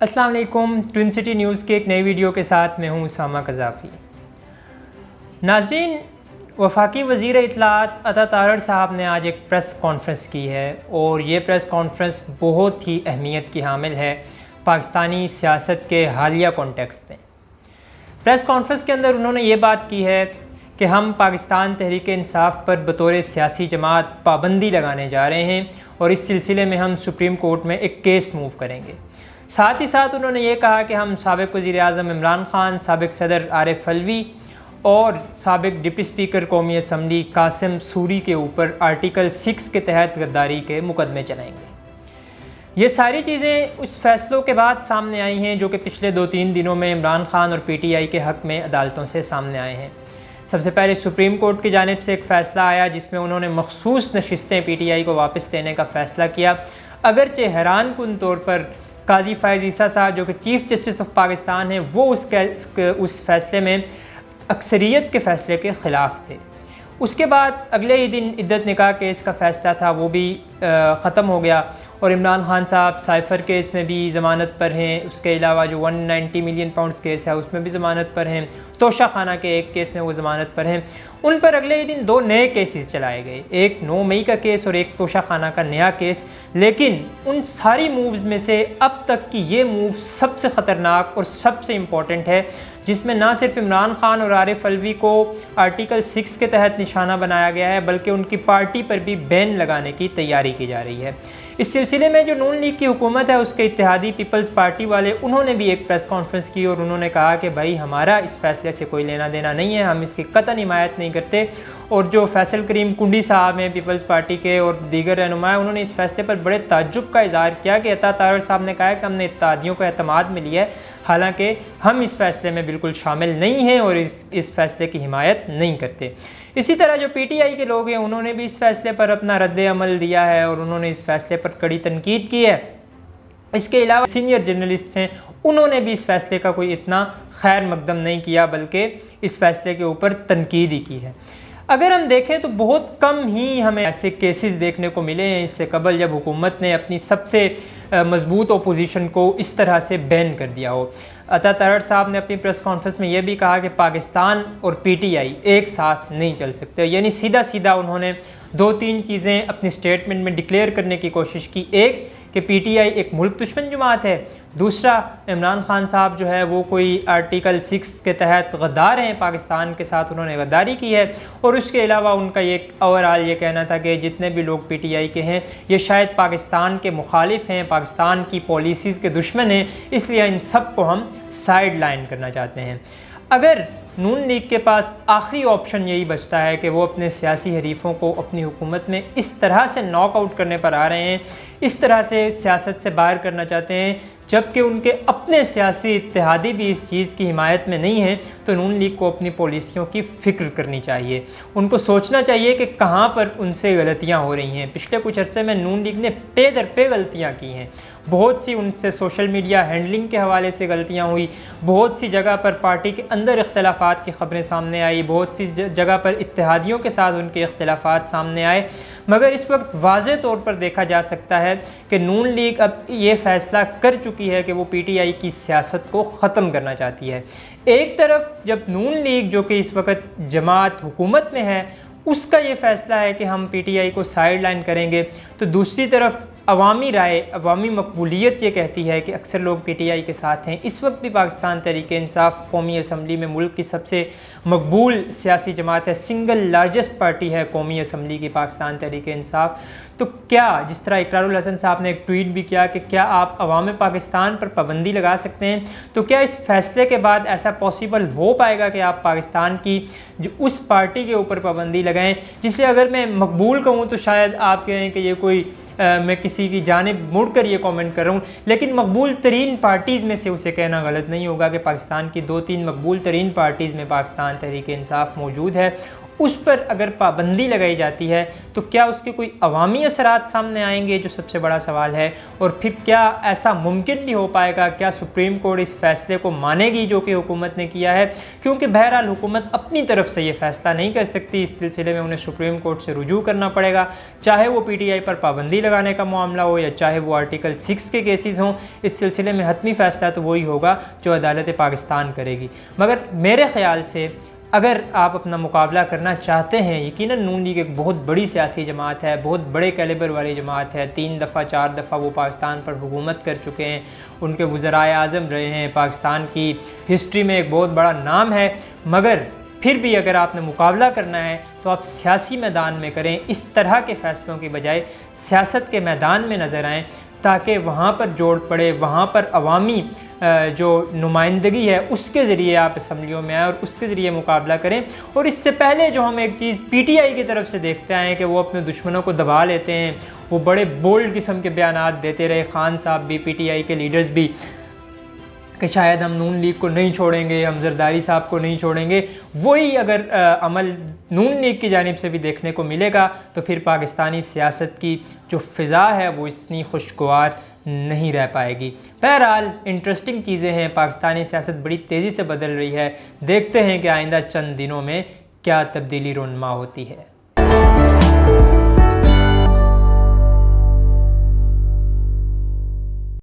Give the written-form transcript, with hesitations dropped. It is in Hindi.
अस्सलाम वालेकुम। ट्विन सिटी न्यूज़ के एक नई वीडियो के साथ मैं हूँ उसामा कज़ाफ़ी। नाज़रीन, वफाकी वज़ीर इत्तलाआत अता तारड़ साहब ने आज एक प्रेस कॉन्फ्रेंस की है और ये प्रेस कॉन्फ्रेंस बहुत ही अहमियत की हामिल है पाकिस्तानी सियासत के हालिया कॉन्टेक्स्ट में। प्रेस कॉन्फ्रेंस के अंदर उन्होंने ये बात की है कि हम पाकिस्तान तहरीक इंसाफ पर बतौर सियासी जमात पाबंदी लगाने जा रहे हैं और इस सिलसिले में हम सुप्रीम कोर्ट में एक केस मूव करेंगे। साथ ही साथ उन्होंने ये कहा कि हम साबिक़ वज़ीर-ए-आज़म इमरान ख़ान, साबिक़ सदर आरिफ अलवी और साबिक़ डिप्टी स्पीकर कौमी असम्बली कासिम सूरी के ऊपर आर्टिकल 6 के तहत गद्दारी के मुकदमे चलाएंगे। ये सारी चीज़ें उस फैसलों के बाद सामने आई हैं जो कि पिछले 2-3 दिनों में इमरान ख़ान और PTI के हक़ में अदालतों से सामने आए हैं। सबसे पहले सुप्रीम कोर्ट की जानिब से एक फ़ैसला आया जिसमें उन्होंने मखसूस नशिस्तें PTI को वापस देने का फ़ैसला किया। अगरचे हैरान कुन तौर पर काजी फ़ायज़ ईसा साहब जो कि चीफ़ जस्टिस ऑफ पाकिस्तान हैं वो उस फैसले में अक्सरियत के फ़ैसले के ख़िलाफ़ थे। उसके बाद अगले ही दिन इद्दत निकाह केस का फ़ैसला था, वो भी ख़त्म हो गया और इमरान ख़ान साहब साइफ़र केस में भी ज़मानत पर हैं। उसके अलावा जो 190 मिलियन पाउंड्स केस है उसमें भी ज़मानत पर हैं। तोशा खाना के एक केस में वो ज़मानत पर हैं। उन पर अगले ही दिन 2 नए केसेस चलाए गए, एक 9 मई का केस और एक तोशा खाना का नया केस। लेकिन उन सारी मूव्स में से अब तक की ये मूव सबसे ख़तरनाक और सबसे इम्पॉर्टेंट है, जिसमें ना सिर्फ इमरान ख़ान और आरिफ अलवी को आर्टिकल 6 के तहत निशाना बनाया गया है बल्कि उनकी पार्टी पर भी बैन लगाने की तैयारी की जा रही है। इस सिलसिले में जो नून लीग की हुकूमत है उसके इत्तेहादी पीपल्स पार्टी वाले उन्होंने भी एक प्रेस कॉन्फ्रेंस की और उन्होंने कहा कि भाई हमारा इस फैसले से कोई लेना देना नहीं है, हम इसकी कतई हिमायत नहीं करते। और जो फैसल करीम कुंडी साहब हैं पीपल्स पार्टी के और दीगर रहनुमा, उन्होंने इस फैसले पर बड़े ताज्जुब का इज़हार किया कि अता तारड़ साहब ने कहा है कि हमने इत्तेहादियों को एतमाद में लिया है, हालांकि हम इस फैसले में बिल्कुल शामिल नहीं हैं और इस फैसले की हिमायत नहीं करते। इसी तरह जो PTI के लोग हैं उन्होंने भी इस फैसले पर अपना रद्द अमल दिया है और उन्होंने इस फैसले पर कड़ी तनकीद की है। इसके अलावा सीनियर जर्नलिस्ट हैं, उन्होंने भी इस फैसले का कोई इतना खैर मकदम नहीं किया बल्कि इस फैसले के ऊपर तनकीद ही की है। अगर हम देखें तो बहुत कम ही हमें ऐसे केसेस देखने को मिले हैं इससे कबल जब हुकूमत ने अपनी सबसे मजबूत अपोजिशन को इस तरह से बैन कर दिया हो। अता तारड़ साहब ने अपनी प्रेस कॉन्फ्रेंस में यह भी कहा कि पाकिस्तान और PTI एक साथ नहीं चल सकते, यानी सीधा सीधा उन्होंने 2-3 चीज़ें अपनी स्टेटमेंट में डिक्लेयर करने की कोशिश की। एक कि PTI एक मुल्क दुश्मन जमात है, दूसरा इमरान ख़ान साहब जो है वो कोई आर्टिकल 6 के तहत गद्दार हैं, पाकिस्तान के साथ उन्होंने गद्दारी की है। और उसके अलावा उनका ये ओवरऑल ये कहना था कि जितने भी लोग PTI के हैं ये शायद पाकिस्तान के मुखालिफ हैं, पाकिस्तान की पॉलिसीज़ के दुश्मन हैं, इसलिए इन सब को हम साइड लाइन करना चाहते हैं। अगर नून लीग के पास आखिरी ऑप्शन यही बचता है कि वो अपने सियासी हरीफों को अपनी हुकूमत में इस तरह से नॉकआउट करने पर आ रहे हैं, इस तरह से सियासत से बाहर करना चाहते हैं, जबकि उनके अपने सियासी इत्तेहादी भी इस चीज़ की हिमायत में नहीं है, तो नून लीग को अपनी पॉलिसियों की फ़िक्र करनी चाहिए। उनको सोचना चाहिए कि कहाँ पर उनसे गलतियाँ हो रही हैं। पिछले कुछ अर्से में नून लीग ने पे दर पे गलतियाँ की हैं, बहुत सी उनसे सोशल मीडिया हैंडलिंग के हवाले से गलतियाँ हुई, बहुत सी जगह पर पार्टी के अंदर इख्तलाफात की खबरें सामने आई, बहुत सी जगह पर इत्तेहादियों के साथ उनके इख्तलाफात सामने आए। मगर इस वक्त वाज़े तौर पर देखा जा सकता है कि नून लीग अब ये फ़ैसला कर चुकी है कि वो PTI की सियासत को ख़त्म करना चाहती है। एक तरफ जब नून लीग जो कि इस वक्त जमात हुकूमत में है उसका ये फ़ैसला है कि हम PTI को साइड लाइन करेंगे, तो दूसरी तरफ अवामी राय, अवामी मकबूलियत ये कहती है कि अक्सर लोग PTI के साथ हैं। इस वक्त भी पाकिस्तान तहरीक इंसाफ कौमी असम्बली में मुल्क की सबसे मकबूल सियासी जमात है, सिंगल लार्जेस्ट पार्टी है कौमी असम्बली की पाकिस्तान तहरीक इंसाफ। तो क्या जिस तरह इकरारुल हसन साहब ने एक ट्वीट भी किया कि क्या आप अवाम पाकिस्तान पर पाबंदी लगा सकते हैं, तो क्या इस फैसले के बाद ऐसा पॉसिबल हो पाएगा कि आप पाकिस्तान की जो उस पार्टी के ऊपर पाबंदी लगाएं जिसे अगर मैं मकबूल कहूँ तो शायद आप कहें कि ये कोई मैं किसी की जानिब मुड़कर ये कमेंट कर रहा हूँ, लेकिन मकबूल तरीन पार्टीज़ में से उसे कहना गलत नहीं होगा कि पाकिस्तान की 2-3 मकबूल तरीन पार्टीज़ में पाकिस्तान तहरीक इंसाफ मौजूद है उस पर अगर पाबंदी लगाई जाती है तो क्या उसके कोई अवामी असरात सामने आएंगे, जो सबसे बड़ा सवाल है। और फिर क्या ऐसा मुमकिन भी हो पाएगा, क्या सुप्रीम कोर्ट इस फैसले को मानेगी जो कि हुकूमत ने किया है, क्योंकि बहरहाल हुकूमत अपनी तरफ से ये फैसला नहीं कर सकती। इस सिलसिले में उन्हें सुप्रीम कोर्ट से रुजू करना पड़ेगा, चाहे वो PTI पर पाबंदी लगाने का मामला हो या चाहे वो आर्टिकल 6 के केसेस हों। इस सिलसिले में हतमी फैसला तो वही होगा जो अदालत पाकिस्तान करेगी। मगर मेरे ख्याल से अगर आप अपना मुकाबला करना चाहते हैं, यकीनन नून लीग एक बहुत बड़ी सियासी जमात है, बहुत बड़े कैलिबर वाली जमात है। 3 दफ़ा 4 दफ़ा वो पाकिस्तान पर हुकूमत कर चुके हैं, उनके वज़राए आज़म रहे हैं, पाकिस्तान की हिस्ट्री में एक बहुत बड़ा नाम है। मगर फिर भी अगर आपने मुकाबला करना है तो आप सियासी मैदान में करें, इस तरह के फ़ैसलों की बजाय सियासत के मैदान में नज़र आएँ, ताकि वहाँ पर जोड़ पड़े, वहाँ पर अवामी जो नुमाइंदगी है उसके ज़रिए आप असम्बलियों में आए और उसके ज़रिए मुकाबला करें। और इससे पहले जो हम एक चीज़ PTI की तरफ से देखते आए कि वो अपने दुश्मनों को दबा लेते हैं, वो बड़े बोल्ड किस्म के बयानात देते रहे, खान साहब भी, PTI के लीडर्स भी, कि शायद हम नून लीग को नहीं छोड़ेंगे, हम जरदारी साहब को नहीं छोड़ेंगे। वही अगर अमल नून लीग की जानिब से भी देखने को मिलेगा तो फिर पाकिस्तानी सियासत की जो फ़िज़ा है वो इतनी खुशगवार नहीं रह पाएगी। बहरहाल इंटरेस्टिंग चीज़ें हैं, पाकिस्तानी सियासत बड़ी तेज़ी से बदल रही है। देखते हैं कि आइंदा चंद दिनों में क्या तब्दीली रोनमा होती है।